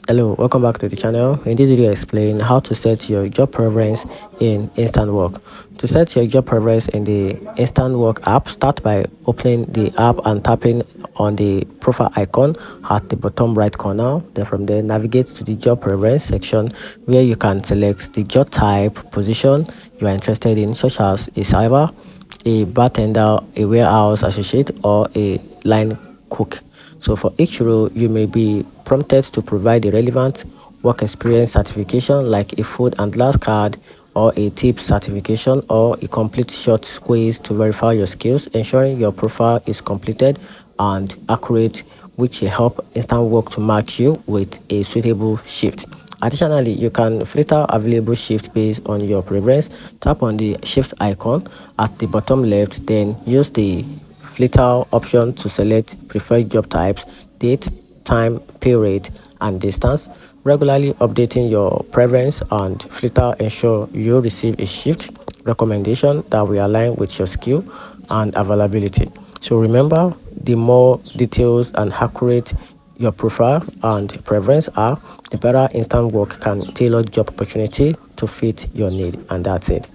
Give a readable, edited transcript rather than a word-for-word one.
Hello, welcome back to the channel. In this video, I explain how to set your job preference in Instawork. To set your job preference in the Instawork app, start by opening the app and tapping on the profile icon at the bottom right corner. Then from there, navigate to the job preference section where you can select the job type, position you are interested in, such as a server, a bartender, a warehouse associate, or a line cook. So for each role, you may be prompted to provide a relevant work experience certification like a food and glass card or a tip certification or a complete short quiz to verify your skills, ensuring your profile is completed and accurate, which will help Instawork to match you with a suitable shift. Additionally, you can filter available shift based on your preference. Tap on the shift icon at the bottom left, then use the filter option to select preferred job types, date, time, pay rate, and distance. Regularly updating your preference and filter ensure you receive a shift recommendation that will align with your skill and availability. So remember, the more details and accurate your profile and preference are, the better Instawork can tailor job opportunity to fit your need. And that's it.